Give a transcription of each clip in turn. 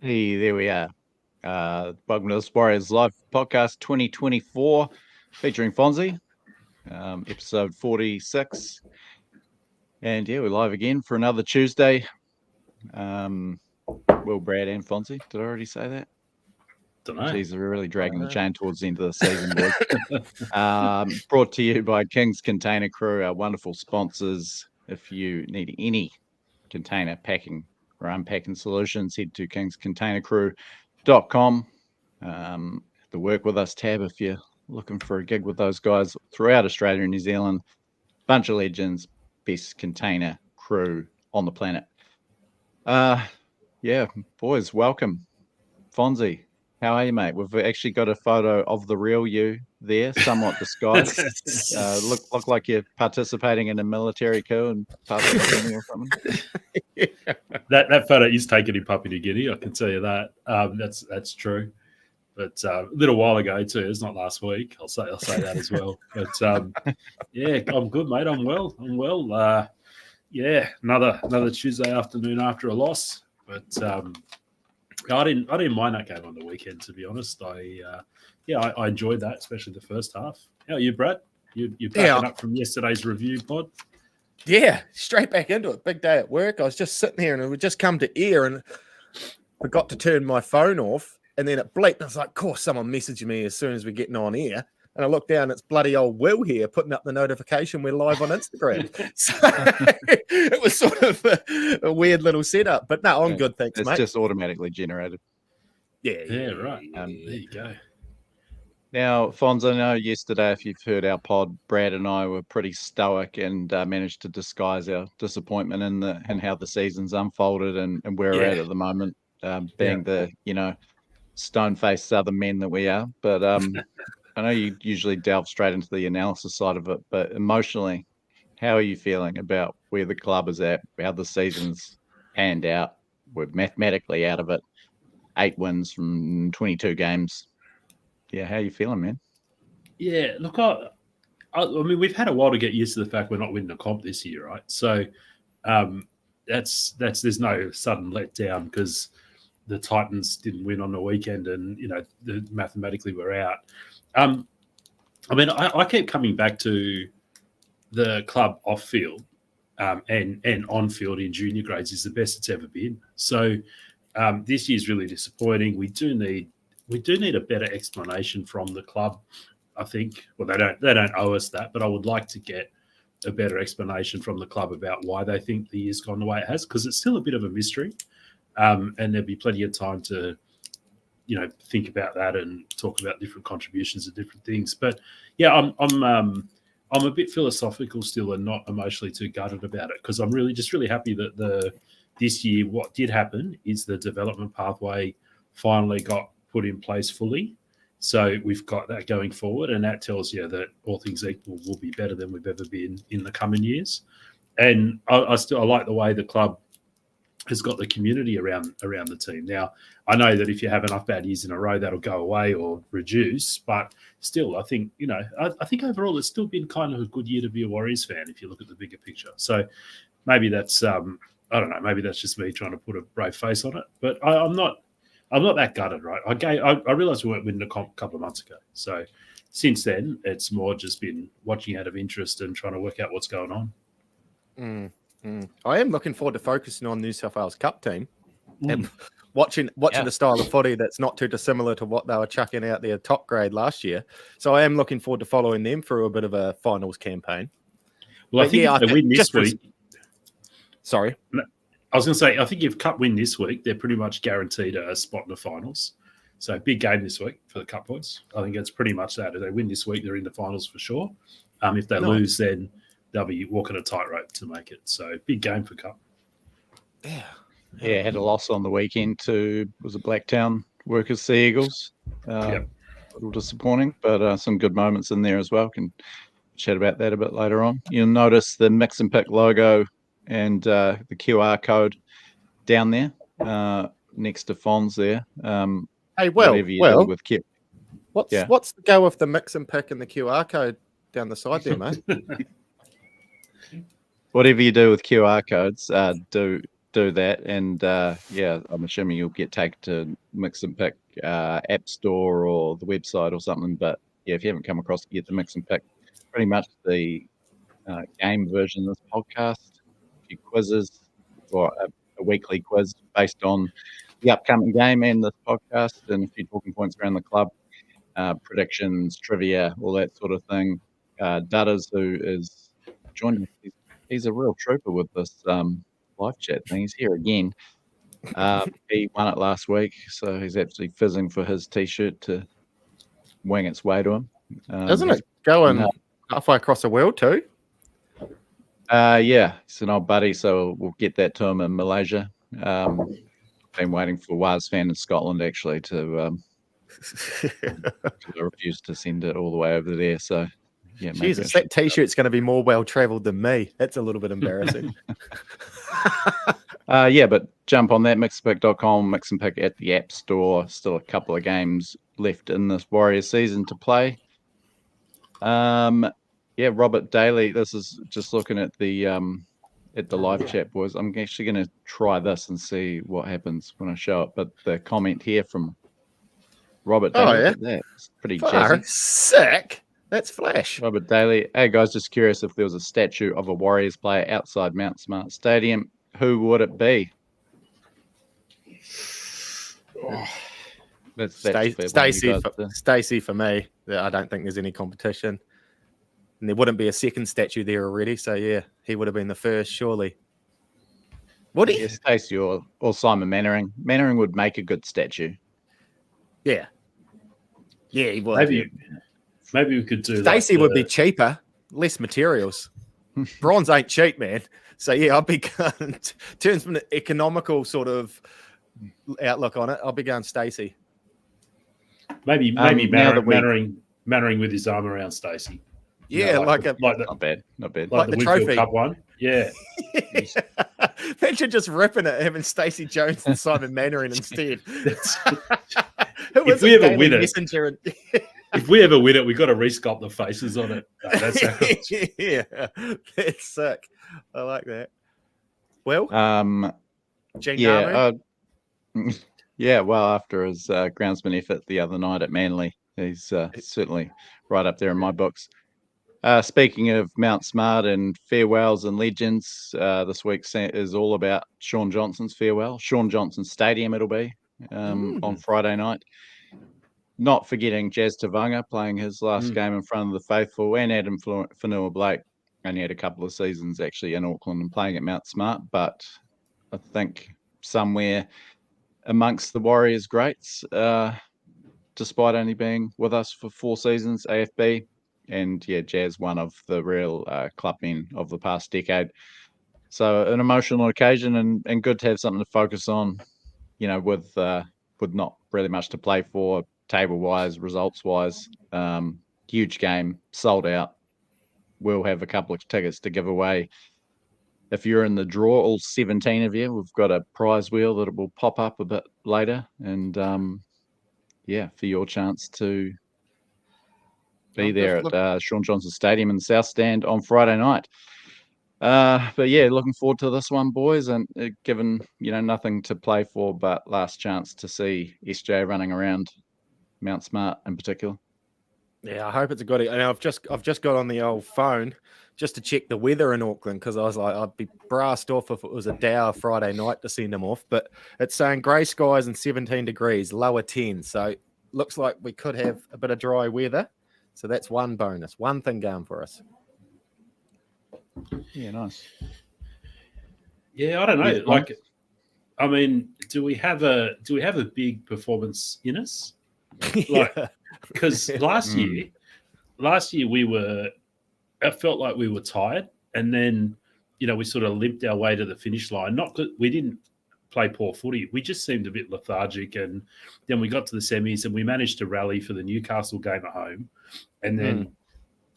Hey, there we are. Welcome to this Warriors Live podcast 2024 featuring Fonzie, episode 46. And yeah, we're live again for another Tuesday. Will, Brad, and Fonzie. Did I already say that? Don't know. Jeez, we're really dragging the chain towards the end of the season, boys. Brought to you by King's Container Crew, our wonderful sponsors. If you need any container packing or unpacking solutions, head to kingscontainercrew.com. The Work With Us tab if you're looking for a gig with those guys throughout Australia and New Zealand. Bunch of legends, best container crew on the planet. Yeah, boys, welcome. Fonzie, how are you, mate? We've actually got a photo of the real you there, somewhat disguised. Look like you're participating in a military coup in Papua New Guinea or something. That photo is taken in Papua New Guinea. I can tell you that. That's true. But a little while ago too. It's not last week. I'll say that as well. But yeah, I'm good, mate. I'm well. Yeah, another Tuesday afternoon after a loss. But I didn't mind that game on the weekend, to be honest. I enjoyed that, especially the first half. How are you, Brad? You're backing up from yesterday's review pod? Yeah, straight back into it. Big day at work. I was just sitting here and it would just come to air and forgot to turn my phone off. And then it bleeped. And I was like, of course, someone messaged me as soon as we're getting on air. And I looked down, it's bloody old Will here putting up the notification we're live on Instagram. So it was sort of a weird little setup. But no, I'm good, thanks, mate. It's just automatically generated. Yeah, right. There you go. Now, Fonz, I know yesterday, if you've heard our pod, Brad and I were pretty stoic and managed to disguise our disappointment in how the season's unfolded and where we're at the moment, being the, stone-faced Southern men that we are. But I know you usually delve straight into the analysis side of it, but emotionally, how are you feeling about where the club is at, how the season's panned out? We're mathematically out of it. 8 wins from 22 games. Yeah, how are you feeling, man? Yeah, look, I mean, we've had a while to get used to the fact we're not winning a comp this year, right? So that's there's no sudden letdown because the Titans didn't win on the weekend, and mathematically we're out. I mean, I keep coming back to the club off field and on field in junior grades is the best it's ever been. So this year's really disappointing. We do need a better explanation from the club. I think. Well, they don't owe us that, but I would like to get a better explanation from the club about why they think the year's gone the way it has, because it's still a bit of a mystery. And there'll be plenty of time to, think about that and talk about different contributions and different things. But yeah, I'm a bit philosophical still and not emotionally too gutted about it, because I'm really happy that this year what did happen is the development pathway finally got put in place fully. So we've got that going forward, and that tells you that all things equal will be better than we've ever been in the coming years. And I like the way the club has got the community around the team. Now, I know that if you have enough bad years in a row, that'll go away or reduce. But still, I think, I think overall it's still been kind of a good year to be a Warriors fan if you look at the bigger picture. So maybe that's, I don't know, maybe that's just me trying to put a brave face on it. But I'm not that gutted, right? I realised we weren't winning a comp a couple of months ago. So since then, it's more just been watching out of interest and trying to work out what's going on. I am looking forward to focusing on New South Wales Cup team and watching a style of footy that's not too dissimilar to what they were chucking out their top grade last year. So I am looking forward to following them through a bit of a finals campaign. Well, I think if they win this week. Sorry. I was going to say, I think if Cup win this week, they're pretty much guaranteed a spot in the finals. So big game this week for the Cup boys. I think it's pretty much that. If they win this week, they're in the finals for sure. If they lose, then they'll be walking a tightrope to make it. So big game for Cup. Yeah, had a loss on the weekend to, was it Blacktown Workers Sea Eagles? A little disappointing, but some good moments in there as well. Can chat about that a bit later on. You'll notice the Mix and Pick logo and the QR code down there next to Fonz there. Hey, Will, with Kip. What's the go with the Mix and Pick and the QR code down the side there, mate? Whatever you do with QR codes, do do that. And I'm assuming you'll get taken to Mix and Pick App Store or the website or something. But yeah, if you haven't come across it, get the Mix and Pick. Pretty much the game version of this podcast. A few quizzes or a weekly quiz based on the upcoming game and this podcast, and a few talking points around the club, predictions, trivia, all that sort of thing. Dutters, who is joined us, he's a real trooper with this live chat thing. He's here again. He won it last week, so he's actually fizzing for his T-shirt to wing its way to him. Isn't it going halfway across the world too? Yeah, he's an old buddy, so we'll get that to him in Malaysia. Been waiting for Waz fan in Scotland actually to refuse to send it all the way over there. So yeah, Jesus, that T-shirt's going to be more well travelled than me. That's a little bit embarrassing. But jump on that, mixandpick.com, Mix and Pick at the App Store. Still a couple of games left in this Warriors season to play. Robert Daly. This is just looking at the live chat, boys. I'm actually going to try this and see what happens when I show it. But the comment here from Robert Daly, look at that. It's pretty jazzy. Sick. That's flash. Robert Daly. Hey guys, just curious if there was a statue of a Warriors player outside Mount Smart Stadium, who would it be? Stacey for me. I don't think there's any competition. And there wouldn't be a second statue there already. So, yeah, he would have been the first, surely. Would he? Stacey or Simon Mannering. Mannering would make a good statue. Yeah. Yeah, he would. Maybe we could do Stacey would be cheaper, less materials. Bronze ain't cheap, man. So, yeah, I'll be going, terms from an economical sort of outlook on it, I'll be going Stacey. Maybe Mannering with his arm around Stacey. Yeah, not bad. Like the trophy Cup one. Yeah. Imagine just ripping it, having Stacey Jones and Simon Mannering instead. If we ever win it, we've got to resculpt the faces on it. That's that's sick. I like that. Well, after his groundsman effort the other night at Manly, he's certainly right up there in my books. Speaking of Mount Smart and farewells and legends, this week is all about Shaun Johnson's farewell. Shaun Johnson Stadium it'll be on Friday night. Not forgetting Jazz Tavanga playing his last game in front of the faithful, and Adam Fanua-Blake only had a couple of seasons actually in Auckland and playing at Mount Smart, but I think somewhere amongst the Warriors greats, despite only being with us for 4 seasons, AFB, and Jazz, one of the real club men of the past decade. So an emotional occasion and good to have something to focus on, with not really much to play for, table-wise, results-wise. Huge game, sold out. We'll have a couple of tickets to give away. If you're in the draw, all 17 of you, we've got a prize wheel that will pop up a bit later. And, for your chance to be there at Shaun Johnson Stadium in the South Stand on Friday night. Looking forward to this one, boys. And given, nothing to play for, but last chance to see SJ running around Mount Smart in particular. Yeah, I hope it's a good. And I've just got on the old phone just to check the weather in Auckland, because I was like, I'd be brassed off if it was a dour Friday night to send them off. But it's saying grey skies and 17 degrees, lower 10. So looks like we could have a bit of dry weather. So that's one bonus, one thing going for us. Yeah, nice. Yeah, I don't know. Do we have a big performance in us? Because last year I felt like we were tired, and then we sort of limped our way to the finish line. Not that we didn't play poor footy, we just seemed a bit lethargic, and then we got to the semis and we managed to rally for the Newcastle game at home, and then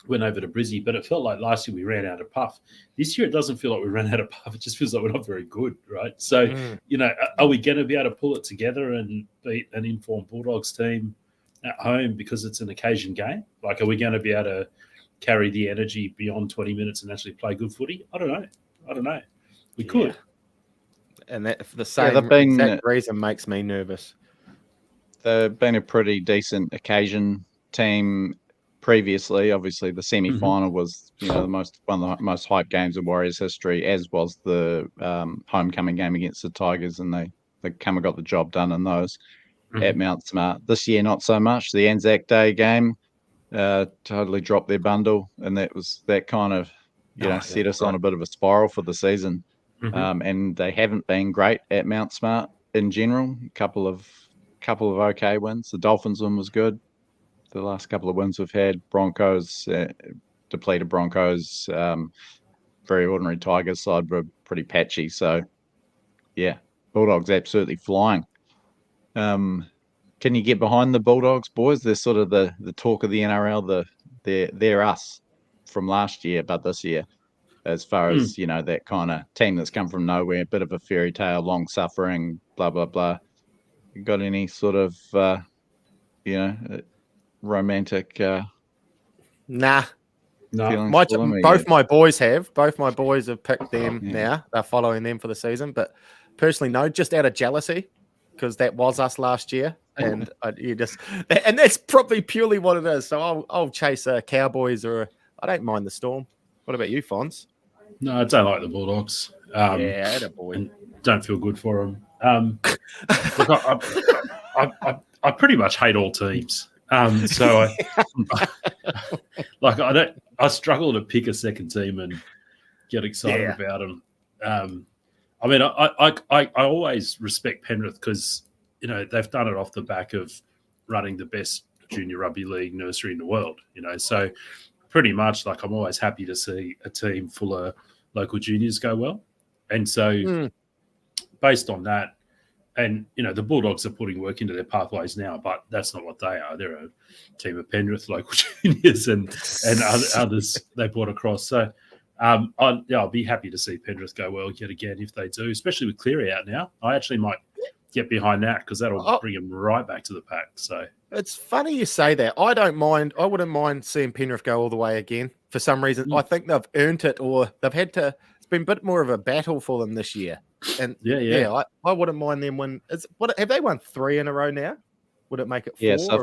went over to Brizzy. But it felt like last year we ran out of puff. This year it doesn't feel like we ran out of puff. It just feels like we're not very good, right? So are we going to be able to pull it together and beat an informed Bulldogs team at home because it's an occasion game? Like, are we going to be able to carry the energy beyond 20 minutes and actually play good footy? I don't know. We could. And that for the same they've been- exact reason makes me nervous. They've been a pretty decent occasion team previously. Obviously, the semi-final was, one of the most hyped games in Warriors history, as was the homecoming game against the Tigers, and they come and got the job done in those at Mount Smart. This year, not so much. The Anzac Day game totally dropped their bundle, and that kind of set us on a bit of a spiral for the season. And they haven't been great at Mount Smart in general. A couple of okay wins. The Dolphins one was good. The last couple of wins we've had, Broncos, depleted Broncos, very ordinary Tigers side were pretty patchy. So, yeah, Bulldogs absolutely flying. Can you get behind the Bulldogs, boys? They're sort of the talk of the NRL. They're us from last year, but this year, as far as that kind of team that's come from nowhere, a bit of a fairy tale, long suffering, blah blah blah. You got any sort of romantic Nah. feelings My, for them? both my boys have. Both my boys have picked them now. They're following them for the season. But personally, no, just out of jealousy, because that was us last year. And and that's probably purely what it is. So I'll chase Cowboys, or I don't mind the Storm. What about you, Fonz? No, I don't like the Bulldogs. Boy. Don't feel good for them. Look, I pretty much hate all teams. So I struggle to pick a second team and get excited about them. I mean, I always respect Penrith because they've done it off the back of running the best junior rugby league nursery in the world. So pretty much I'm always happy to see a team full of local juniors go well, and so based on that. And, the Bulldogs are putting work into their pathways now, but that's not what they are. They're a team of Penrith local juniors and others they brought across. So, I'll be happy to see Penrith go well yet again if they do, especially with Cleary out now. I actually might get behind that because that'll bring them right back to the pack. So it's funny you say that. I don't mind. I wouldn't mind seeing Penrith go all the way again for some reason. I think they've earned it, or they've had to. It's been a bit more of a battle for them this year. And I wouldn't mind them win. Have they won 3 in a row now? Would it make it 4? Yeah, so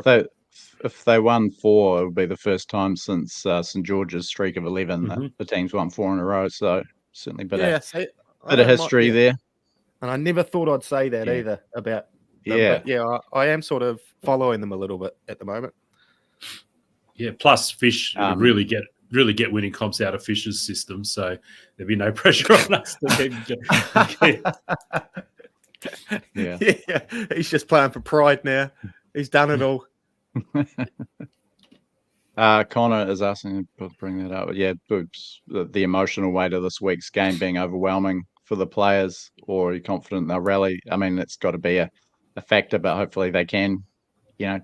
if they won 4, it would be the first time since St George's streak of 11 that the team's won 4 in a row. So certainly a bit of history there. And I never thought I'd say that either about them. But I am sort of following them a little bit at the moment. Yeah, plus Fish really get winning comps out of Fish's system, so there'd be no pressure on us to keep he's just playing for pride now. He's done it all. Connor is asking to bring that up. Yeah, the emotional weight of this week's game being overwhelming for the players, or are you confident they'll rally? I mean, it's got to be a factor, but hopefully they can,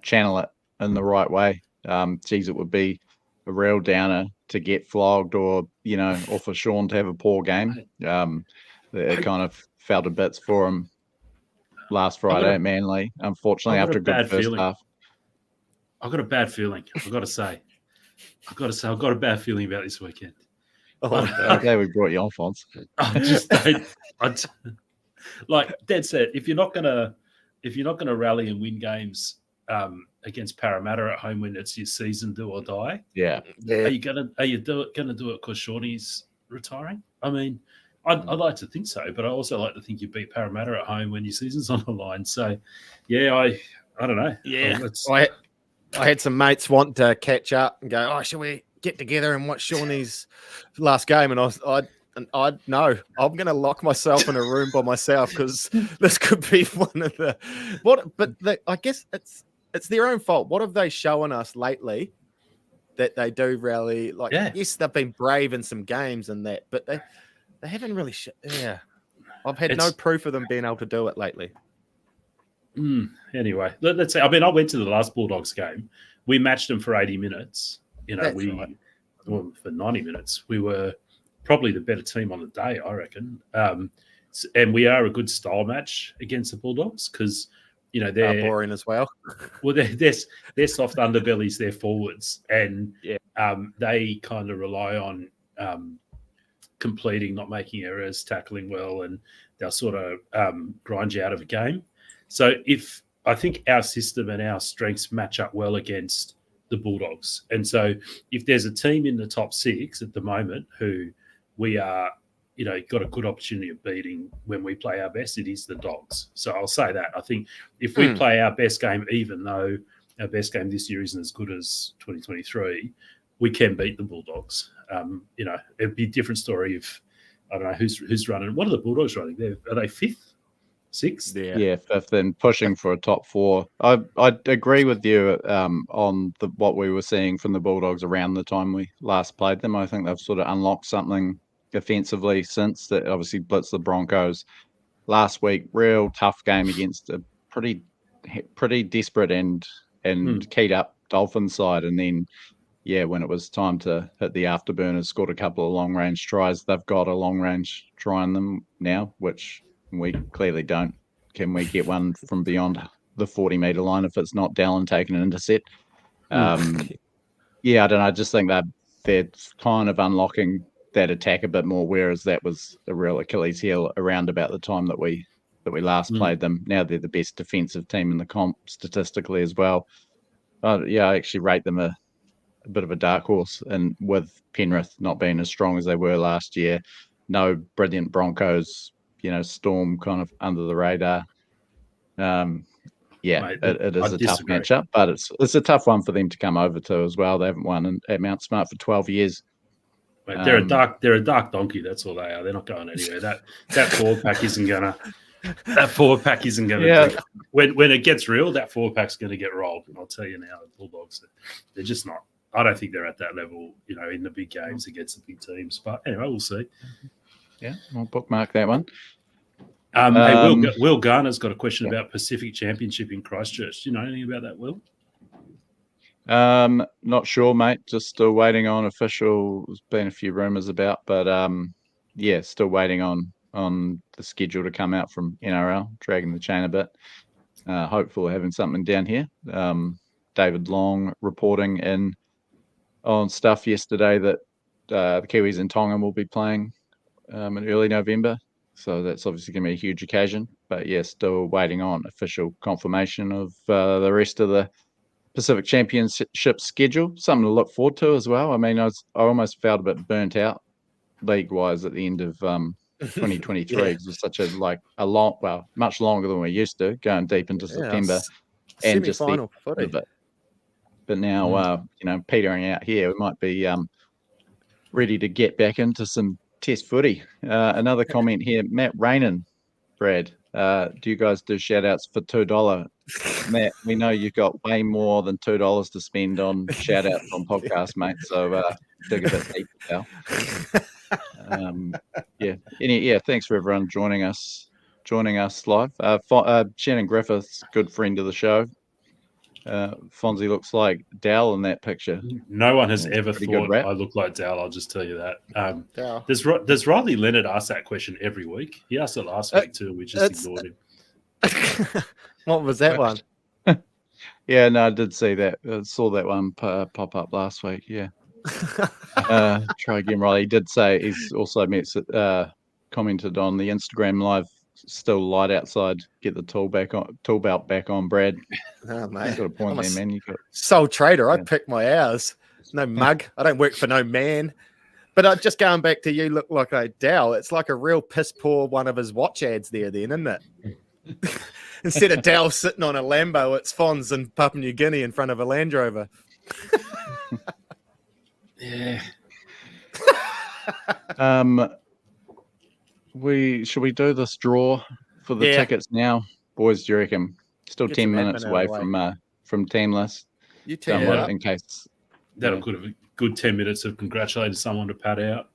channel it in the right way. It would be a real downer to get flogged, or or for Shaun to have a poor game. It kind of fell to bits for him last Friday at Manly, unfortunately, after a good first half. I've got a bad feeling. I've got to say, I've got a bad feeling about this weekend. Okay, we brought you on, Fonz. Dead set. If you're not gonna rally and win games against Parramatta at home when it's your season, do or die. Yeah. Are you gonna do it because Shawnee's retiring? I mean, I'd like to think so, but I also like to think you beat Parramatta at home when your season's on the line. So, I don't know. Yeah, I had some mates want to catch up and go, should we get together and watch Shawnee's last game? And I'd no, I'm going to lock myself in a room by myself because this could be one of the I guess it's their own fault. What have they shown us lately that they do rally? Yes, they've been brave in some games and that, but they haven't really. I've had no proof of them being able to do it lately. Anyway, let's say. I mean, I went to the last Bulldogs game. We matched them for 80 minutes. For 90 minutes, we were probably the better team on the day, I reckon. And we are a good style match against the Bulldogs because they're boring as well. Well, they're soft underbellies, they're forwards, and they kind of rely on completing, not making errors, tackling well, and they'll sort of grind you out of a game. So I think our system and our strengths match up well against the Bulldogs. And so if there's a team in the top 6 at the moment who we are, got a good opportunity of beating when we play our best, it is the Dogs. So I'll say that. I think if we play our best game, even though our best game this year isn't as good as 2023, we can beat the Bulldogs. It'd be a different story if, I don't know, who's running. What are the Bulldogs running? Are they 5th? 6th? Yeah, 5th and pushing for a top 4. I agree with you on what we were seeing from the Bulldogs around the time we last played them. I think they've sort of unlocked something offensively since that. Obviously blitzed the Broncos last week. Real tough game against a pretty desperate and keyed up Dolphins side. And then, when it was time to hit the afterburners, scored a couple of long-range tries. They've got a long-range try in them now, which we clearly don't. Can we get one from beyond the 40-metre line if it's not Dallin taking an intercept? I don't know. I just think they're kind of unlocking that attack a bit more, whereas that was a real Achilles heel around about the time that we last played them. Now they're the best defensive team in the comp statistically as well. I actually rate them a bit of a dark horse, and with Penrith not being as strong as they were last year, no brilliant Broncos, Storm kind of under the radar. Mate, it is a tough matchup, but it's a tough one for them to come over to as well. They haven't won at Mount Smart for 12 years. Mate, they're a dark donkey. That's all they are. They're not going anywhere. That forward pack isn't gonna. That forward pack isn't gonna. Yeah. When it gets real, that forward pack's gonna get rolled. And I'll tell you now, the Bulldogs, they're just not. I don't think they're at that level, in the big games against the big teams. But anyway, we'll see. Yeah, I'll bookmark that one. Hey, Will Garner's got a question about Pacific Championship in Christchurch. Do you know anything about that, Will? Not sure, mate. Just still waiting on official. There's been a few rumours about, but still waiting on the schedule to come out from NRL, dragging the chain a bit. Hopeful having something down here. David Long reporting on stuff yesterday that the Kiwis and Tonga will be playing in early November. So that's obviously going to be a huge occasion. But still waiting on official confirmation of the rest of the Pacific Championship schedule. Something to look forward to as well. I mean, I almost felt a bit burnt out league-wise at the end of 2023. It was such much longer than we're used to, going deep into September. And just the footy. But now, petering out here, we might be ready to get back into some Test footy. Another comment here, Matt Rainan, Brad. Do you guys do shout outs for $2? Matt, we know you've got way more than $2 to spend on shout outs on podcasts, mate. So dig a bit deeper, pal. Thanks for everyone joining us live. Shannon Griffiths, good friend of the show. Fonzie looks like Dal in that picture. No one has ever thought I look like Dal. I'll just tell you that. Does Riley Leonard ask that question every week? He asked it last week too. We just ignored him. What was that one? Yeah, no, I did see that. I saw that one pop up last week. Yeah. Try again, Riley. He did say he's also commented on the Instagram live. Still light outside. Get the tool belt back on, Brad. Oh, mate. You've got a point there, man. Sole trader. I pick my hours. No mug. I don't work for no man. But just going back to you look like a Dow. It's like a real piss poor one of his watch ads there, then, isn't it? Instead of Dow sitting on a Lambo, it's Fonz in Papua New Guinea in front of a Land Rover. Yeah. Should we do this draw for the tickets now, boys? Do you reckon? Still 10 minutes away from team list. You tell me in case that'll could have a good 10 minutes of congratulating someone to pad out.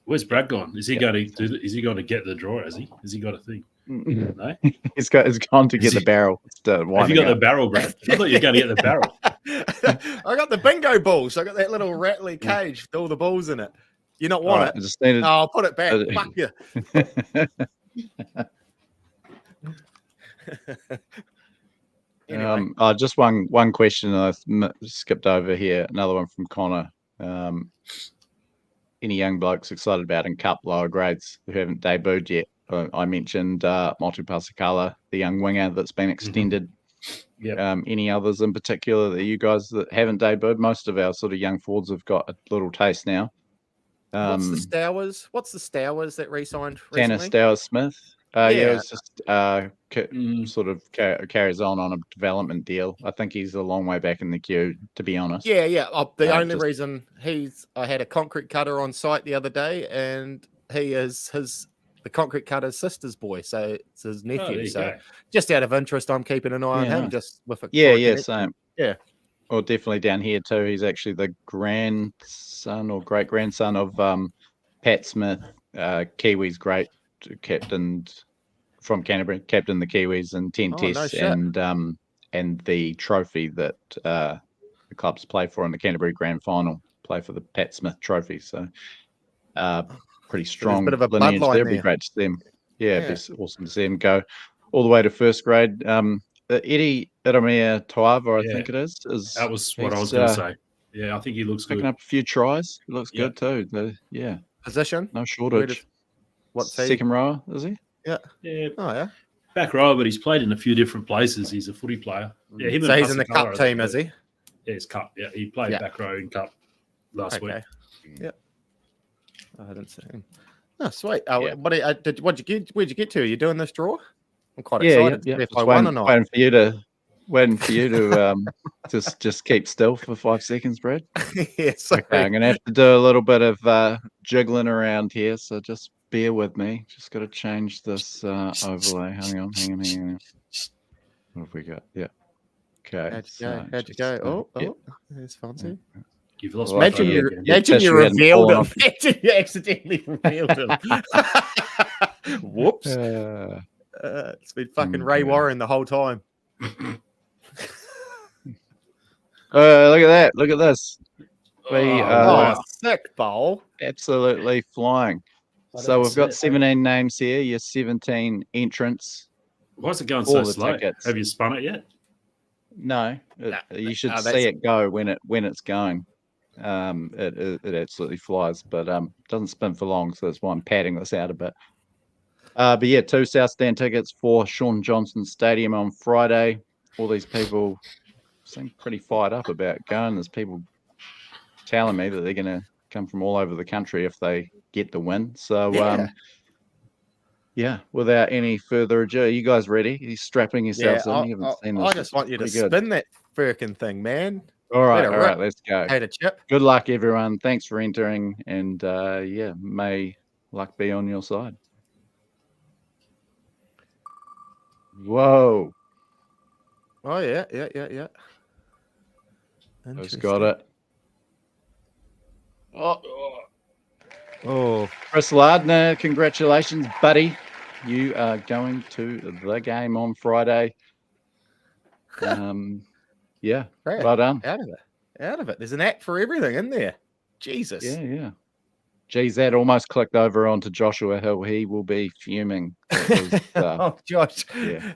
Where's Brad gone? Is he going to do? Is he going to get the draw? Has he got a thing? No, he's gone to get the barrel. Have you got the barrel, Brad? I thought you were going to get the barrel. I got the bingo balls. I got that little rattly cage with all the balls in it. You not want it? I just needed... I'll put it back. Fuck you. Anyway. Just one question I skipped over here. Another one from Connor. any young blokes excited about in Cup lower grades who haven't debuted yet. I mentioned Motu Pasakala, the young winger that's been extended. Yep. Any others in particular that you guys that haven't debuted? Most of our sort of young forwards have got a little taste now. What's the Stowers that re-signed Tanner recently? Stowers-Smith. Yeah, it's just sort of carries on a development deal. I think he's a long way back in the queue, to be honest. Yeah. The only reason I had a concrete cutter on site the other day, and he is the concrete cutter's sister's boy, so it's his nephew. So just out of interest, I'm keeping an eye on him. Nice. Just with a same. Yeah. Well, definitely down here too. He's actually the grandson or great grandson of Pat Smith, Kiwis great captain from Canterbury, captain the Kiwis in 10 tests and the trophy that the clubs play for in the Canterbury Grand Final, play for the Pat Smith Trophy. So pretty strong bit of a lineage bloodline there. It'd be there. great to see him. Yeah, it'd be awesome to see him go all the way to first grade. Eddie Iramia Toava, I think it is. That was what I was going to say. Yeah, I think he looks good. Picking up a few tries. He looks good too. Position? No shortage. What's second rower, is he? Yeah. Oh, yeah. Back rower, but he's played in a few different places. He's a footy player. Yeah, him. So he's in the Cup team, is he? Yeah, it's Cup. Yeah, he played back row in Cup last week. Yeah. I didn't see him. Oh, sweet. Where'd you get to? Are you doing this draw? I'm quite excited to see if I won or not. Waiting for you to just keep still for 5 seconds, Brad. Yes. Okay, I'm gonna have to do a little bit of jiggling around here, so just bear with me. Just got to change this overlay. Hang on. What have we got? Yeah. Okay. How'd you go? Oh, there's Fonzie. You've lost. Imagine you revealed him. Imagine you accidentally revealed him. Whoops. It's been fucking Ray Warren the whole time. Look at that. Look at this. We are sick bowl. Absolutely flying. So we've got 17 names here. Your 17 entrants. Why is it going so slow? Tickets. Have you spun it yet? No. You should see it go when it's going. It absolutely flies, but doesn't spin for long, so that's why I'm padding this out a bit. But yeah, 2 South Stand tickets for Shaun Johnson Stadium on Friday. All these people seem pretty fired up about going. There's people telling me that they're going to come from all over the country if they get the win. So, without any further ado, are you guys ready? Are you strapping yourselves in? You haven't seen this. I just want you to spin that freaking thing, man. All right, let's go. Had a chip. Good luck, everyone. Thanks for entering, and may luck be on your side. Whoa. Oh, yeah. Who's got it? Oh. Chris Lardner, congratulations, buddy. You are going to the game on Friday. Yeah, well done. Out of it. There's an app for everything in there. Jesus. Yeah. Geez, that almost clicked over onto Joshua Hill. He will be fuming. Oh, Josh. Yeah.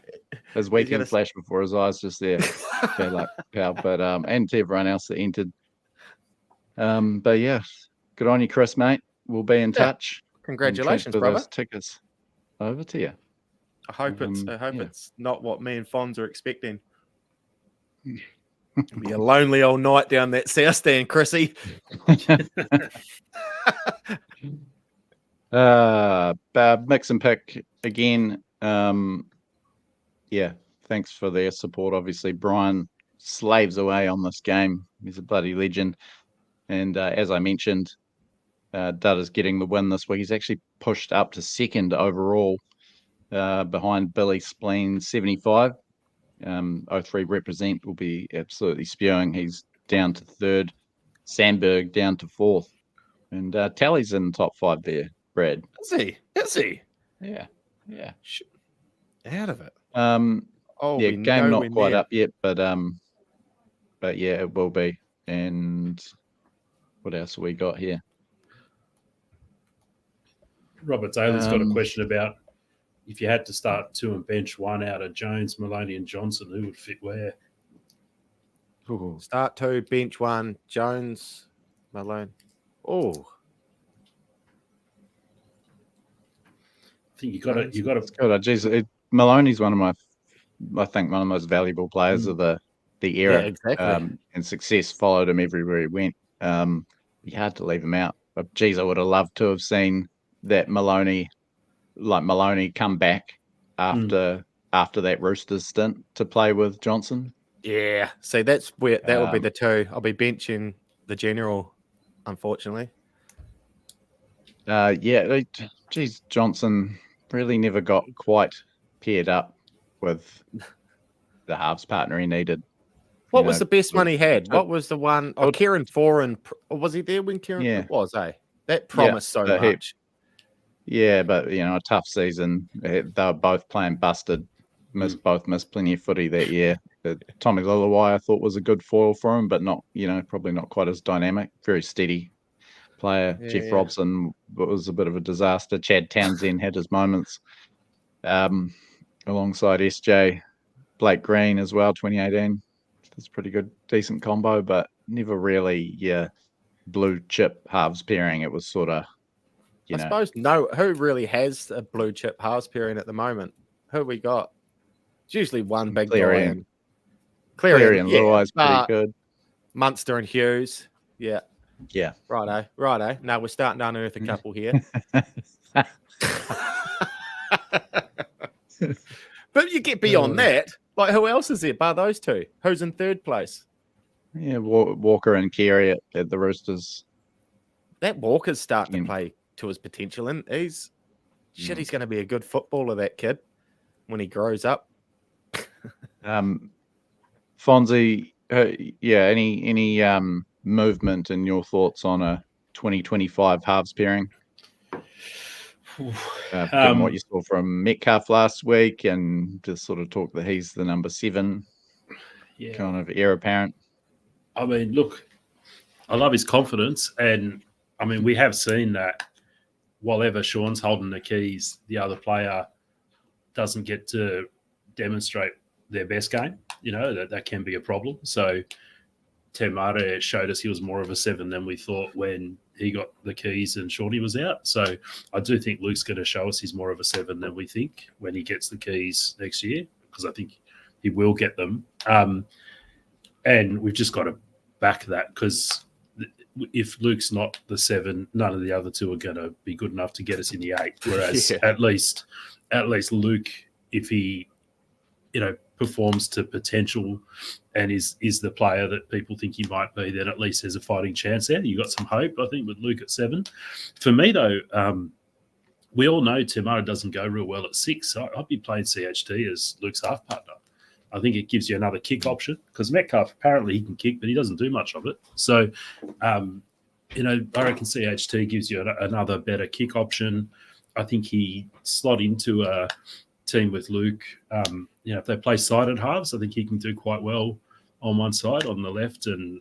His weekend flashed before his eyes just there. Bad luck, pal. But and to everyone else that entered. But yeah, good on you, Chris, mate. We'll be in touch. Congratulations, brother. Those tickets over to you. I hope it's not what me and Fonz are expecting. It'll be a lonely old night down that South Stand, Chrissy. Mix and pick again. Thanks for their support. Obviously, Brian slaves away on this game. He's a bloody legend. And as I mentioned, Dud is getting the win this week. He's actually pushed up to second overall behind Billy Spleen 75. 03 represent will be absolutely spewing. He's down to third. Sandberg down to fourth. And Tally's in the top 5 there, Brad. Is he? Yeah. Out of it. Game not quite up yet, but yeah, it will be. And what else have we got here? Robert Taylor's got a question about if you had to start 2 and bench 1 out of Jones, Maloney, and Johnson, who would fit where? Start 2, bench 1, Jones, Malone. Oh, think you got to. It's good. Geez, Maloney's one of the most valuable players of the era. Yeah, exactly. And success followed him everywhere he went. Be hard to leave him out. But geez, I would have loved to have seen that Maloney come back after that Roosters stint to play with Johnson. Yeah. See, that's where that would be the two. I'll be benching the general, unfortunately. Geez, Johnson really never got quite paired up with the halves partner he needed. What was the best one he had? What was the one? Oh, Kieran Foran. Was he there when Kieran? Yeah. It was, eh? That promised so much. Yeah, but a tough season. They were both playing busted. Both missed plenty of footy that year. Tommy Lillawai, I thought, was a good foil for him, but not, probably not quite as dynamic. Very steady player. Yeah, Jeff Robson was a bit of a disaster. Chad Townsend had his moments. Alongside SJ, Blake Green as well, 2018. That's pretty good, decent combo, but never really, blue chip halves pairing. It was sort of, I suppose who really has a blue chip halves pairing at the moment? Who we got? It's usually one big Cleary guy. and Lillawai's pretty good. Munster and Hughes. Yeah. Yeah. Righto. No, we're starting to unearth a couple here. But you get beyond that. Like, who else is there bar those two? Who's in third place? Yeah, Walker and Carey at the Roosters. That Walker's starting to play to his potential, and he's going to be a good footballer, that kid, when he grows up. Fonzie, any movement in your thoughts on a 2025 halves pairing? Given what you saw from Metcalf last week, and just sort of talk that he's the number 7, kind of heir apparent. I mean, look, I love his confidence, and I mean, we have seen that while ever Shaun's holding the keys, the other player doesn't get to demonstrate their best game. That can be a problem. So Temare showed us he was more of a 7 than we thought when he got the keys and Shorty was out. So I do think Luke's going to show us he's more of a 7 than we think when he gets the keys next year, because I think he will get them. And we've just got to back that, because if Luke's not the 7, none of the other two are going to be good enough to get us in the 8. Whereas at least Luke, if he, performs to potential and is the player that people think he might be, then at least there's a fighting chance there. You got some hope, I think, with Luke at 7. For me, though, we all know Temara doesn't go real well at 6. So I'd be playing CHT as Luke's half partner. I think it gives you another kick option, because Metcalf, apparently he can kick, but he doesn't do much of it. So, I reckon CHT gives you another better kick option. I think he slot into a team with Luke. If they play sided halves, I think he can do quite well on one side, on the left, and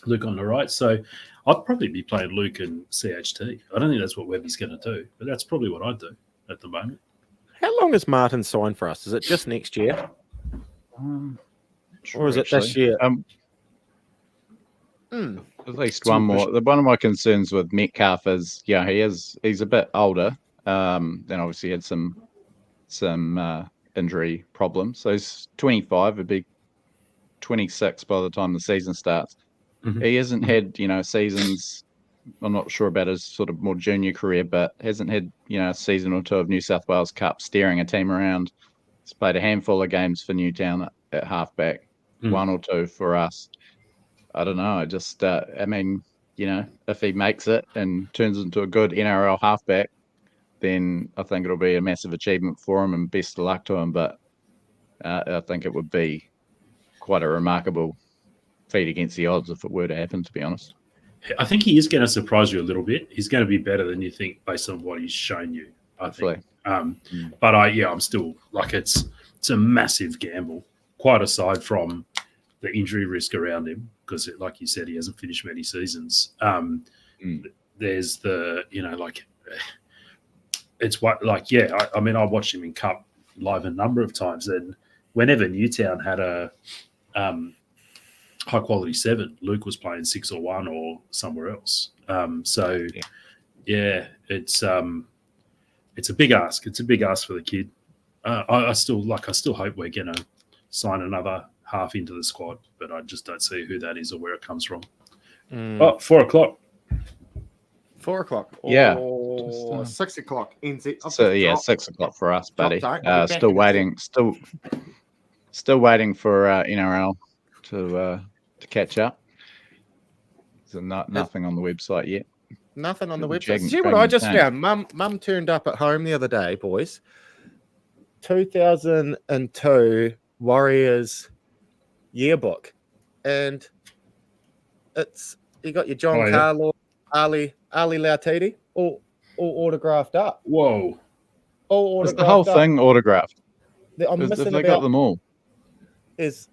Luke on the right. So I'd probably be playing Luke and CHT. I don't think that's what Webby's going to do, but that's probably what I'd do at the moment. How long is Martin signed for us? Is it just next year? Or is it this year? At least one more. One of my concerns with Metcalf is, he's a bit older. Then obviously had some injury problems. So he's 25, a big 26 by the time the season starts. Mm-hmm. He hasn't had, seasons. I'm not sure about his sort of more junior career, but hasn't had, a season or two of New South Wales Cup steering a team around. He's played a handful of games for Newtown at halfback, 1 or 2 for us. I don't know. Just, if he makes it and turns into a good NRL halfback, then I think it'll be a massive achievement for him, and best of luck to him. But I think it would be quite a remarkable feat against the odds if it were to happen, to be honest. I think he is going to surprise you a little bit. He's going to be better than you think based on what he's shown you, I think. But I'm still, it's a massive gamble, quite aside from the injury risk around him, because like you said, he hasn't finished many seasons. There's the, it's what, I watched him in Cup live a number of times, and whenever Newtown had a high quality 7, Luke was playing 6 or 1 or somewhere else. It's it's a big ask. It's a big ask for the kid. I still hope we're going to sign another half into the squad, but I just don't see who that is or where it comes from. 4 o'clock. 4 o'clock. Yeah. Or 6 o'clock. NZ. So yeah, 6 o'clock for us, buddy. Still waiting. Still waiting for NRL to catch up. So nothing on the website yet. Nothing on the website. See what I just found? Mum turned up at home the other day, boys. 2002 Warriors yearbook, and you got your John Carlo, Ali Lautiti, all autographed up. Whoa! All autographed. The whole thing autographed. I'm missing they got them all. There's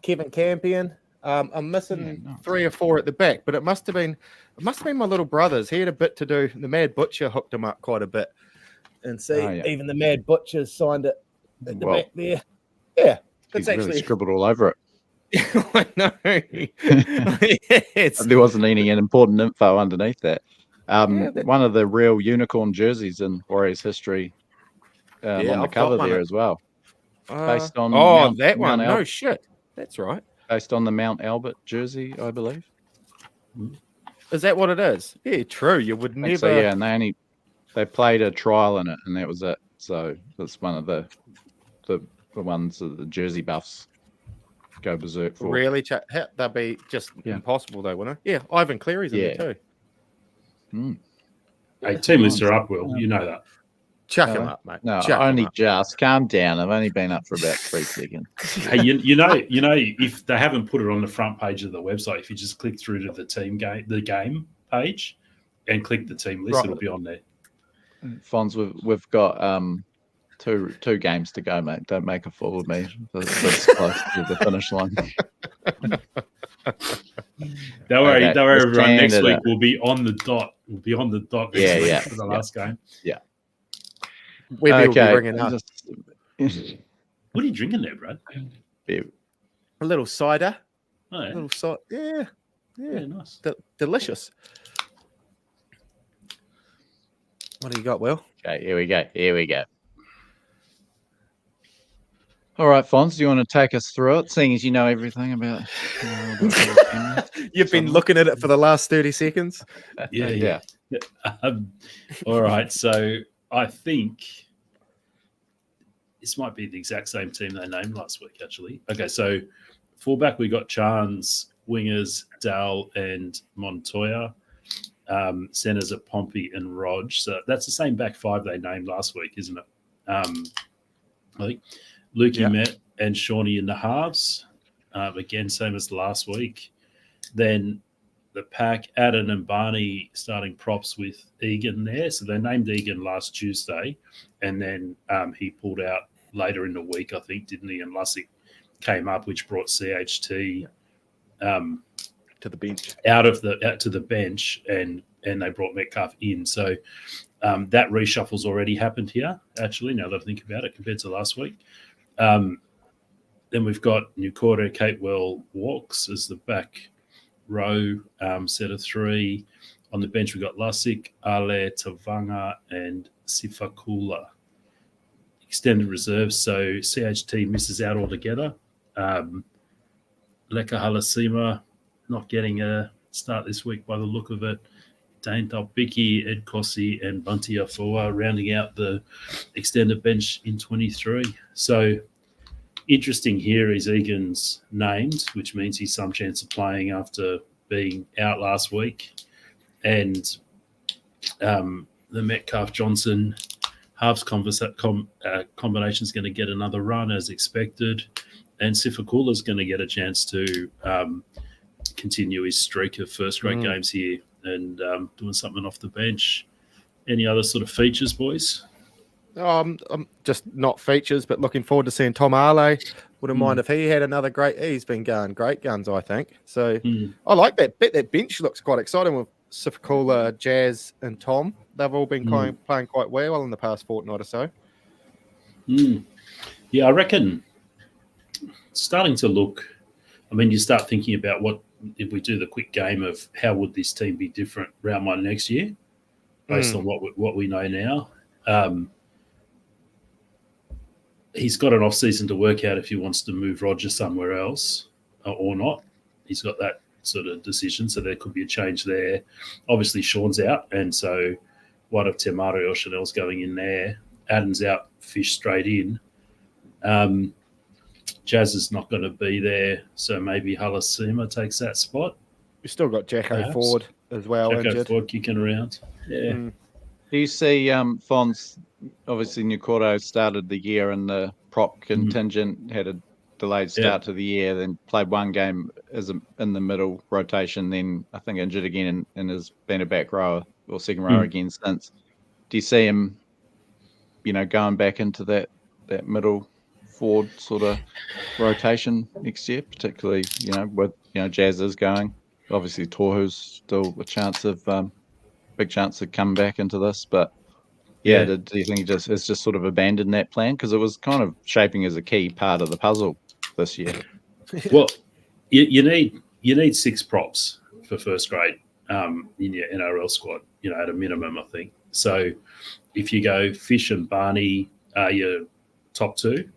Kevin Campion. I'm missing 3 or 4 at the back, but it must have been my little brothers. He had a bit to do. The Mad Butcher hooked him up quite a bit, and even the Mad Butchers signed it at the back there. Yeah, he's really scribbled all over it. I know. There wasn't any important info underneath that. One of the real unicorn jerseys in Warriors history on the cover there as well. Based on that one. No shit. That's right. Based on the Mount Albert jersey, I believe. Is that what it is? Yeah, true. You would never. So, yeah, and they played a trial in it, and that was it. So that's one of the ones that the jersey buffs go berserk for. Really? That'd be just impossible, though, wouldn't it? Yeah, Ivan Cleary's in there too. Hey, team lists are up, Will. You know that. Chuck him up, mate. No, just calm down. I've only been up for about 3 seconds. Hey, you know, if they haven't put it on the front page of the website, if you just click through to the game page, and click the team list, it'll be on there. Fonz, we've got two games to go, mate. Don't make a fool of me. This close to the finish line. Don't worry, everyone. Next week we'll be on the dot. We'll be on the dot next week for the last game. Yeah. We'll be bringing up. What are you drinking there, Brad? Beer. A little cider. Oh, yeah. A little cider. Yeah, nice. Delicious. What do you got, Will? Okay, here we go. All right, Fonz, do you want to take us through it, seeing as you know everything about You've been looking at it for the last 30 seconds? Yeah. All right, so I think this might be the exact same team they named last week, actually. Okay, so fullback, we got Chance, wingers, Dal and Montoya. Centers are Pompey and Rog. So that's the same back five they named last week, isn't it? I think Lukey, Matt and Shawnee in the halves. Again, same as last week. Then the pack, Adam and Barney starting props with Egan there. So they named Egan last Tuesday, and then he pulled out later in the week, I think, didn't he? And Lussick came up, which brought CHT to the bench, out to the bench, and they brought Metcalf in. So that reshuffle's already happened here, actually, now that I think about it, compared to last week. Then we've got Newcorder, Catewell, Walks as the back row, set of three. On the bench, we've got Lussick, Ale, Tavanga, and Sifakula. Extended reserves, so CHT misses out altogether. Leka Halasima not getting a start this week by the look of it. Dane Talbicki, Ed Kossi, and Bunty Afua rounding out the extended bench in 23. So interesting here is Egan's named, which means he's some chance of playing after being out last week. And the Metcalf Johnson halves combination is going to get another run as expected. And Sifakula is going to get a chance to continue his streak of first-rate games here and doing something off the bench. Any other sort of features, boys? I'm just not features, but looking forward to seeing Tom Ale. Wouldn't mind if he had another he's been going great guns, I think. So I like that bit. That bench looks quite exciting with Sifakula, Jazz, and Tom. They've all been playing quite well in the past fortnight or so. Yeah, I reckon it's starting to look, I mean, you start thinking about what, if we do the quick game of how would this team be different round one next year based on what we know now. He's got an off season to work out if he wants to move Roger somewhere else or not. He's got that sort of decision, so there could be a change there. Obviously, Shaun's out, and so one of Temari or Chanel's going in there. Adam's out, Fish straight in. Jazz is not going to be there, so maybe Halasima takes that spot. We've still got Jacko Ford as well, Jacko injured. Ford kicking around. Yeah. Do you see Fonz? Obviously, Nukoro started the year in the prop contingent, had a delayed start to the year, then played one game as in the middle rotation, then I think injured again and has been a back rower or second rower again since. Do you see him, going back into that middle forward sort of rotation next year, particularly, with, Jazz is going. Obviously, Tohu's still a chance of big chance to come back into this, but do you think he has just sort of abandoned that plan, because it was kind of shaping as a key part of the puzzle this year? Well, you need 6 props for first grade in your NRL squad, at a minimum, I think. So if you go Fish and Barney are your top 2,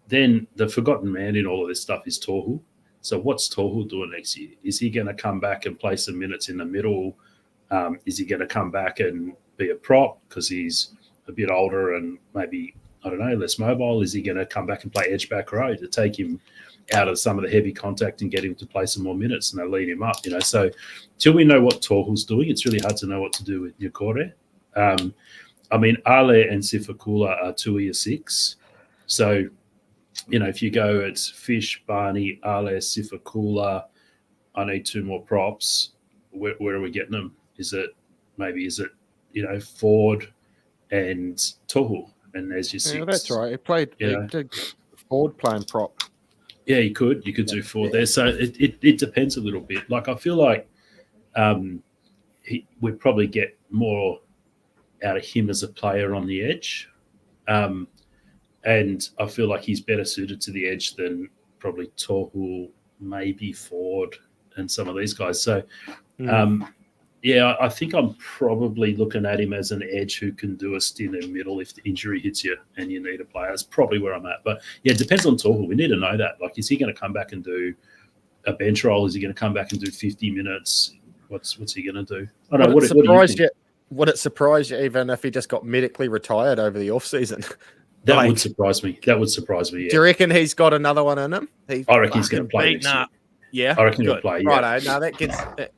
then the forgotten man in all of this stuff is Tohu. So what's Tohu doing next year? Is he going to come back and play some minutes in the middle? Is he going to come back and be a prop because he's a bit older and maybe, I don't know, less mobile? Is he going to come back and play edge back row to take him out of some of the heavy contact and get him to play some more minutes, and they lead him up? So till we know what Tohu's doing, it's really hard to know what to do with Nukore. Ale and Sifakula are 2 of your 6. So, if you go, it's Fish, Barney, Ale, Sifakula. I need 2 more props. Where are we getting them? Is it Ford and Tohu, and there's your 6. Yeah, that's right. He played. He did Ford playing prop. Yeah, you could do Ford there. So it depends a little bit. Like, I feel like we'd probably get more out of him as a player on the edge. And I feel like he's better suited to the edge than probably Tohu, maybe Ford, and some of these guys. So, I think I'm probably looking at him as an edge who can do a stint in the middle if the injury hits you and you need a player. That's probably where I'm at. But, it depends on Tohu. We need to know that. Like, is he going to come back and do a bench role? Is he going to come back and do 50 minutes? What's he going to do? I don't know. What do you think? Would it surprise you even if he just got medically retired over the off-season? That would surprise me. Yeah. Do you reckon he's got another one in him? I reckon he's going to play next year. Yeah, I reckon he'll play. Yeah. Right, no, that gets. I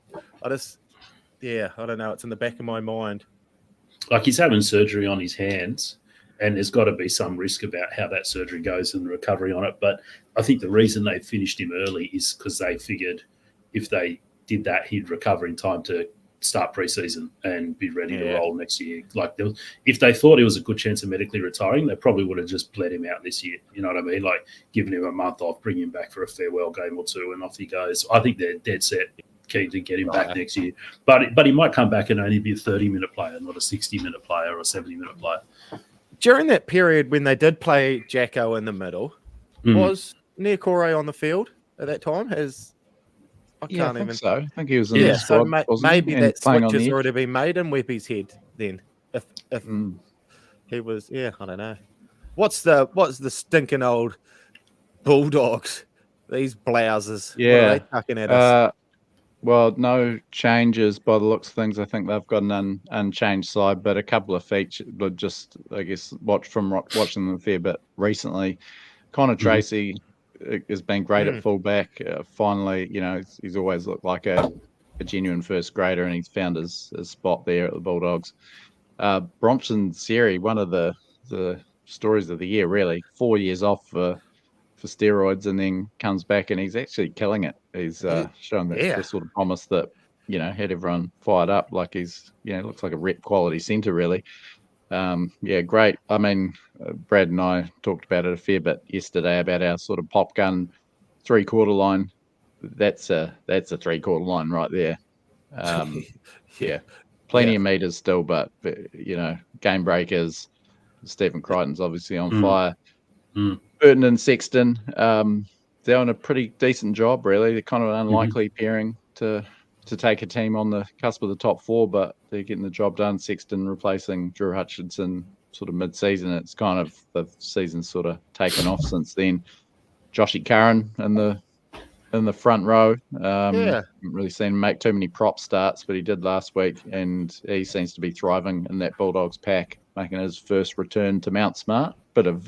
don't know. It's in the back of my mind. Like, he's having surgery on his hands, and there's got to be some risk about how that surgery goes and the recovery on it. But I think the reason they finished him early is because they figured if they did that, he'd recover in time to start preseason and be ready to roll next year. Like, if they thought it was a good chance of medically retiring, they probably would have just bled him out this year. You know what I mean? Like, giving him a month off, bring him back for a farewell game or 2, and off he goes. I think they're dead set keen to get him back next year. But he might come back and only be a 30-minute player, not a 60-minute player or a 70-minute player. During that period when they did play Jacko in the middle, was Nukore on the field at that time? I think so. I think he was in the squad. So maybe that switch has already been made in Webbie's head then. If he was, I don't know. What's the stinking old Bulldogs? These blouses. Yeah. What are they tucking at us? Well, no changes by the looks of things. I think they've got an unchanged side, but a couple of features. Just, I guess, watching them a fair bit recently. Connor Tracy has been great at fullback. Finally, he's always looked like a genuine first grader, and he's found his spot there at the Bulldogs. Bronson Seri, one of the stories of the year, really. 4 years off for steroids, and then comes back and he's actually killing it. He's showing the sort of promise that had everyone fired up. Like, he's looks like a rep quality centre, really. Great. I mean, Brad and I talked about it a fair bit yesterday about our sort of pop gun 3/4 line. That's a 3/4 line right there. Plenty of meters still, but game breakers. Stephen Crichton's obviously on fire. Burton and Sexton, they're on a pretty decent job, really. They're kind of an unlikely pairing to to take a team on the cusp of the top 4, but they're getting the job done. Sexton replacing Drew Hutchinson sort of mid-season. It's kind of the season's sort of taken off since then. Joshy Curran in the front row. Haven't really seen him make too many prop starts, but he did last week, and he seems to be thriving in that Bulldogs pack, making his first return to Mount Smart. Bit of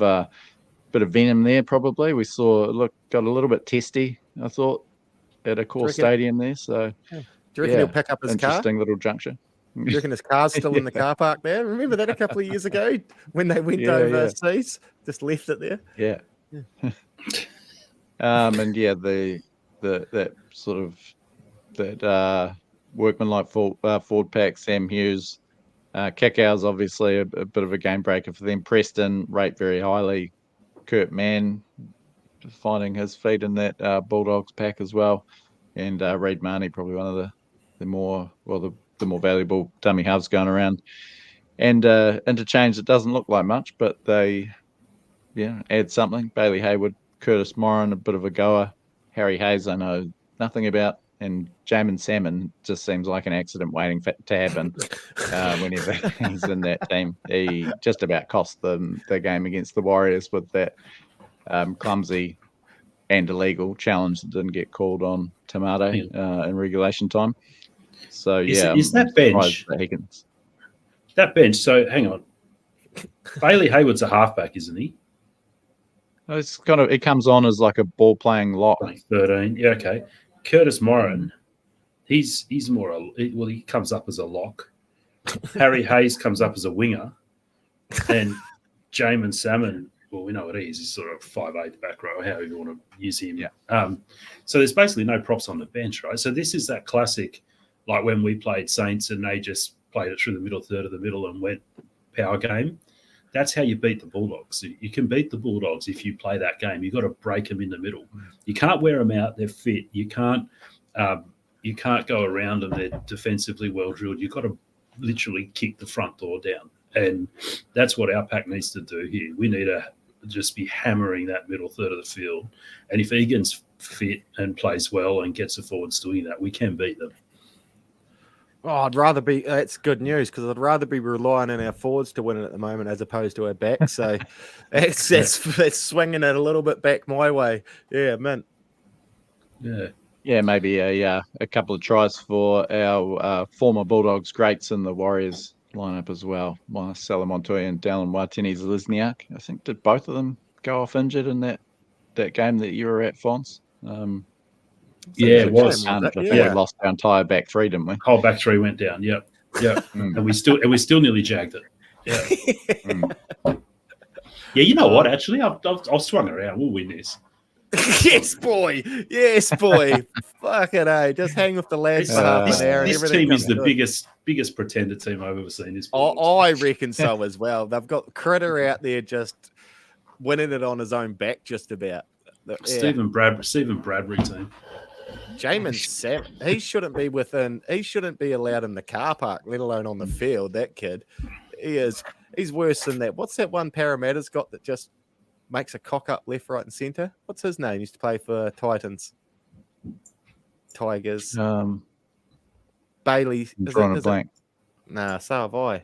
venom there, probably. We got a little bit testy, I thought, at a core stadium there. So, do you reckon he'll pick up his car? Interesting little juncture. Do you reckon his car's still in the car park there? Remember that a couple of years ago when they went overseas? Just left it there. Yeah. And yeah, that sort of that workmanlike forward pack. Sam Hughes, Kickout's obviously a bit of a game breaker for them. Preston rate very highly. Kurt Mann finding his feet in that Bulldogs pack as well, and Reid Marnie, probably one of the more valuable dummy halves going around. And interchange that doesn't look like much, but they add something. Bailey Hayward, Curtis Moran, a bit of a goer. Harry Hayes, I know nothing about. And Jamin Salmon just seems like an accident waiting to happen whenever he's in that team. He just about cost them the game against the Warriors with that clumsy and illegal challenge that didn't get called on Tomato in regulation time. So, is that bench? That bench, so hang on. Bailey Hayward's a halfback, isn't he? It's it comes on as like a ball playing lock. 13, yeah, okay. Curtis Moran, he's more he comes up as a lock. Harry Hayes comes up as a winger, and Jamin Salmon, well, we know what he is. He's sort of 5'8" back row, however you want to use him. Yeah. So there's basically no props on the bench, right? So this is that classic, like when we played Saints and they just played it through the middle third of the middle and went power game. That's how you beat the Bulldogs. You can beat the Bulldogs if you play that game. You've got to break them in the middle. You can't wear them out. They're fit. You can't go around them. They're defensively well drilled. You've got to literally kick the front door down. And that's what our pack needs to do here. We need to just be hammering that middle third of the field. And if Egan's fit and plays well and gets the forwards doing that, we can beat them. Oh, I'd rather be. That's good news because I'd rather be relying on our forwards to win it at the moment as opposed to our backs. So it's swinging it a little bit back my way. Yeah, mint. Yeah, maybe a couple of tries for our former Bulldogs greats in the Warriors lineup as well. Marcelo Montoya and Dallin Watene-Zelezniak. I think did both of them go off injured in that game that you were at, Fonz? It was. I think we lost our entire back three, didn't we? Whole back three went down. Yep. And we still nearly jagged it. Yeah. Yeah, you know what? Actually, I've swung around. We'll win this. Yes, boy. Fucking A. Just hang with the lads for half an hour. This team is the biggest pretender team I've ever seen. I reckon so as well. They've got Critter out there just winning it on his own back, just about. Stephen Bradbury team. Jamin Salmon, he shouldn't be allowed in the car park, let alone on the field. That kid, he's worse than that. What's that one Parramatta's got that just makes a cock up left, right, and centre? What's his name? He used to play for Tigers. Bailey. Drawing a blank. Nah, so have I.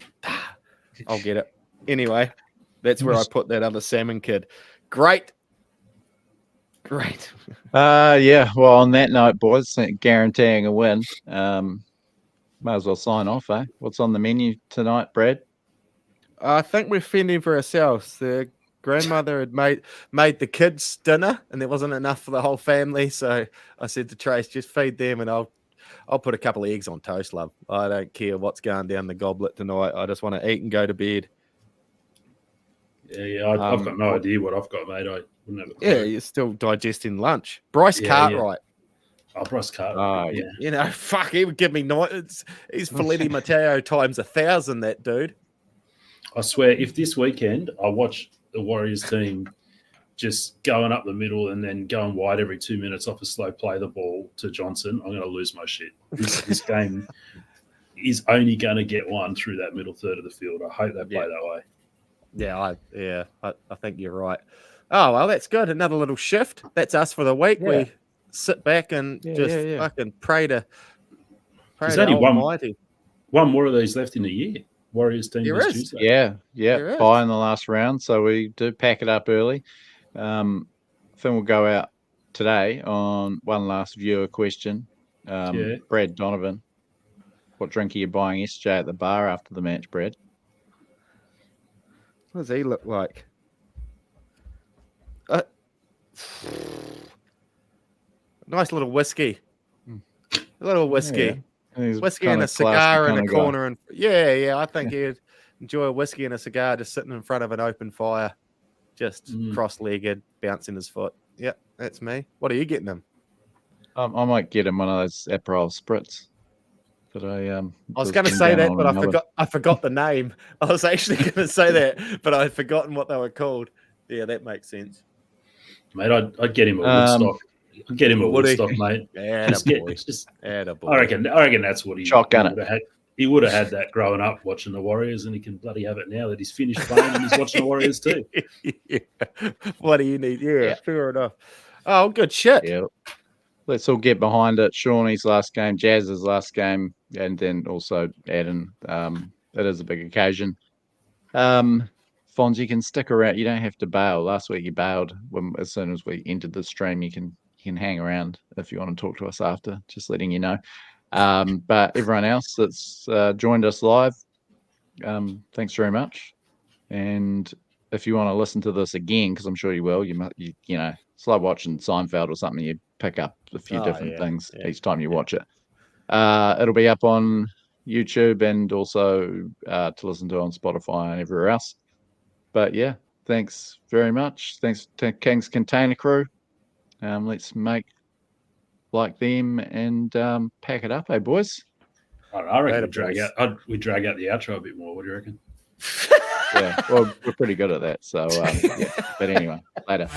I'll get it. Anyway, that's where I put that other Salmon kid. Great. Yeah. Well, on that note, boys, guaranteeing a win. Might as well sign off, eh? What's on the menu tonight, Brad? I think we're fending for ourselves. The grandmother had made the kids dinner, and there wasn't enough for the whole family. So I said to Trace, just feed them, and I'll put a couple of eggs on toast, love. I don't care what's going down the goblet tonight. I just want to eat and go to bed. Yeah. I've got no idea what I've got, mate. I wouldn't have a clue. Yeah, you're still digesting lunch. Bryce Cartwright. Oh, Bryce Cartwright. Yeah. You know, fuck, he would give me he's Felipe Mateo times 1,000, that dude. I swear, if this weekend I watch the Warriors team just going up the middle and then going wide every 2 minutes off a slow play the ball to Johnson, I'm going to lose my shit. This game is only going to get one through that middle third of the field. I hope they play that way. Yeah, I think you're right. Oh, well, that's good. Another little shift. That's us for the week. Yeah. We sit back and fucking pray to There's Pray the only Almighty. one more of these left in the year. Warriors team There this is. Tuesday. Yeah, There is. bye in the last round, so we do pack it up early. I think we'll go out today on one last viewer question. Brad Donovan, what drink are you buying SJ at the bar after the match, Brad? What does he look like? Nice little whiskey. A little whiskey. Yeah. Whiskey and a cigar in a corner. And I think he'd enjoy a whiskey and a cigar just sitting in front of an open fire, just cross-legged, bouncing his foot. Yep, that's me. What are you getting him? I might get him one of those Aperol Spritz. But I was going to say that, but I forgot the name. I was actually going to say that, but I'd forgotten what they were called. Yeah, that makes sense. Mate, I'd get him a Woodstock. I'd get him a Woodstock, mate. I reckon that's what he shotgun would have had. He would have had that growing up watching the Warriors, and he can bloody have it now that he's finished playing and he's watching the Warriors too. What do you need? Yeah, fair enough. Oh, good shit. Yeah. Let's all get behind it. Shaunie's last game, Jazz's last game, and then also Adam. It is a big occasion. Fonzie, you can stick around. You don't have to bail. Last week you bailed. As soon as we entered the stream, you can hang around if you want to talk to us after. Just letting you know. But everyone else that's joined us live, thanks very much. And if you want to listen to this again, because I'm sure you will, you know, it's like watching Seinfeld or something. You pick up a few different things each time you watch it. It'll be up on YouTube and also to listen to on Spotify and everywhere else. But yeah, thanks very much. Thanks to King's Container Crew. Let's make like them and pack it up, hey boys. I reckon we drag out the outro a bit more. What do you reckon? Yeah, well, we're pretty good at that. So, but anyway, later.